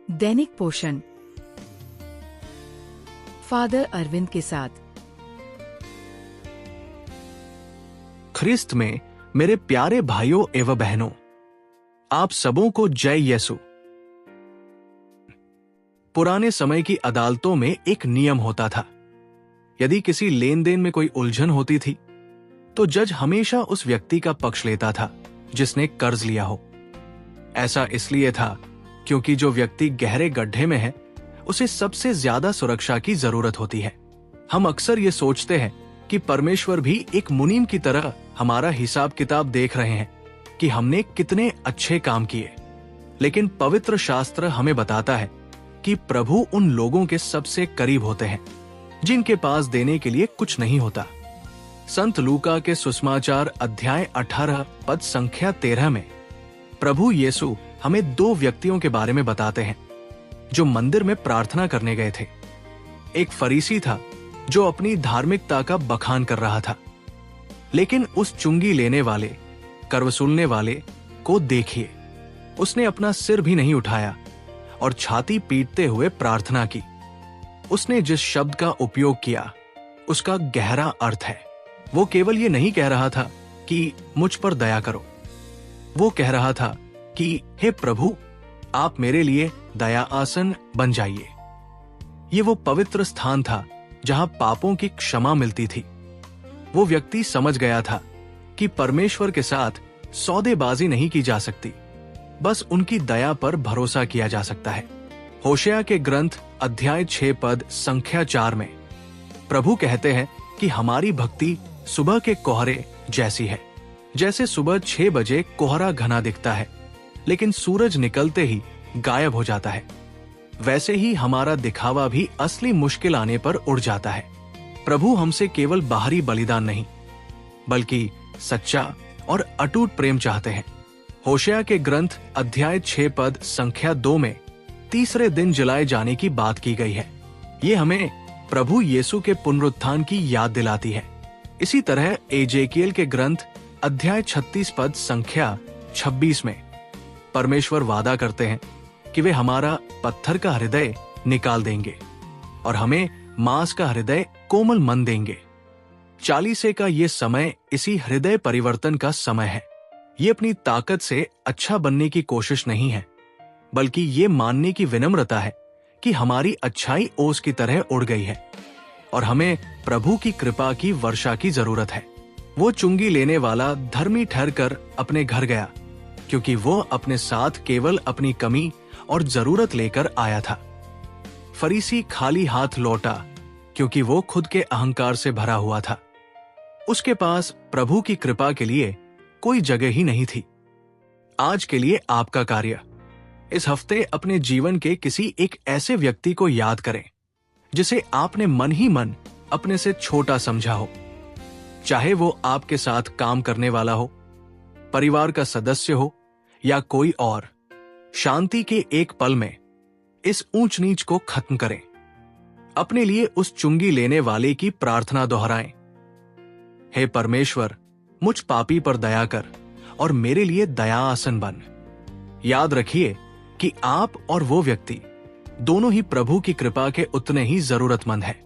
दैनिक पोषण फादर अरविंद के साथ। ख्रिस्त में मेरे प्यारे भाइयों एवं बहनों, आप सबों को जय यीशु। पुराने समय की अदालतों में एक नियम होता था। यदि किसी लेन देन में कोई उलझन होती थी तो जज हमेशा उस व्यक्ति का पक्ष लेता था जिसने कर्ज लिया हो। ऐसा इसलिए था क्योंकि जो व्यक्ति गहरे गड्ढे में है उसे सबसे ज्यादा सुरक्षा की जरूरत होती है। हम अक्सर ये सोचते हैं कि परमेश्वर भी एक मुनीम की तरह हमारा हिसाब किताब देख रहे हैं कि हमने कितने अच्छे काम किए। लेकिन पवित्र शास्त्र हमें बताता है कि प्रभु उन लोगों के सबसे करीब होते हैं जिनके पास देने के लिए कुछ नहीं होता। संत लूका के सुसमाचार अध्याय 18 पद संख्या 13 में प्रभु यीशु हमें दो व्यक्तियों के बारे में बताते हैं जो मंदिर में प्रार्थना करने गए थे। एक फरीसी था जो अपनी धार्मिकता का बखान कर रहा था, लेकिन उस चुंगी लेने वाले, कर वसूलने वाले को देखिए, उसने अपना सिर भी नहीं उठाया और छाती पीटते हुए प्रार्थना की। उसने जिस शब्द का उपयोग किया उसका गहरा अर्थ है। वो केवल ये नहीं कह रहा था कि मुझ पर दया करो, वो कह रहा था कि हे प्रभु, आप मेरे लिए दया आसन बन जाइए। ये वो पवित्र स्थान था जहां पापों की क्षमा मिलती थी। वो व्यक्ति समझ गया था कि परमेश्वर के साथ सौदेबाजी नहीं की जा सकती, बस उनकी दया पर भरोसा किया जा सकता है। होशेया के ग्रंथ अध्याय 6 पद संख्या 4 में प्रभु कहते हैं कि हमारी भक्ति सुबह के कोहरे जैसी है। जैसे सुबह 6 बजे कोहरा घना दिखता है लेकिन सूरज निकलते ही गायब हो जाता है, वैसे ही हमारा दिखावा भी असली मुश्किल आने पर उड़ जाता है। प्रभु हमसे केवल बाहरी बलिदान नहीं बल्कि सच्चा और अटूट प्रेम चाहते हैं। होशेया के ग्रंथ अध्याय 6 पद संख्या 2 में तीसरे दिन जलाए जाने की बात की गई है। ये हमें प्रभु यीशु के पुनरुत्थान की याद दिलाती है। इसी तरह एजेकियल के ग्रंथ अध्याय 36 पद संख्या 26 में परमेश्वर वादा करते हैं कि वे हमारा पत्थर का हृदय निकाल देंगे और हमें मांस का हृदय कोमल मन देंगे। चालीसे का ये समय इसी हृदय परिवर्तन का समय है। ये अपनी ताकत से अच्छा बनने की कोशिश नहीं है, बल्कि ये मानने की विनम्रता है कि हमारी अच्छाई ओस की तरह उड़ गई है और हमें प्रभु की कृपा की वर्षा की जरूरत है। वो चुंगी लेने वाला धर्मी ठहरकर अपने घर गया क्योंकि वो अपने साथ केवल अपनी कमी और जरूरत लेकर आया था। फरीसी खाली हाथ लौटा क्योंकि वो खुद के अहंकार से भरा हुआ था। उसके पास प्रभु की कृपा के लिए कोई जगह ही नहीं थी। आज के लिए आपका कार्य, इस हफ्ते अपने जीवन के किसी एक ऐसे व्यक्ति को याद करें जिसे आपने मन ही मन अपने से छोटा समझा हो, चाहे वो आपके साथ काम करने वाला हो, परिवार का सदस्य हो या कोई और। शांति के एक पल में इस ऊंच नीच को खत्म करें। अपने लिए उस चुंगी लेने वाले की प्रार्थना दोहराएं, हे परमेश्वर, मुझ पापी पर दया कर और मेरे लिए दया आसन बन। याद रखिए कि आप और वो व्यक्ति दोनों ही प्रभु की कृपा के उतने ही जरूरतमंद हैं।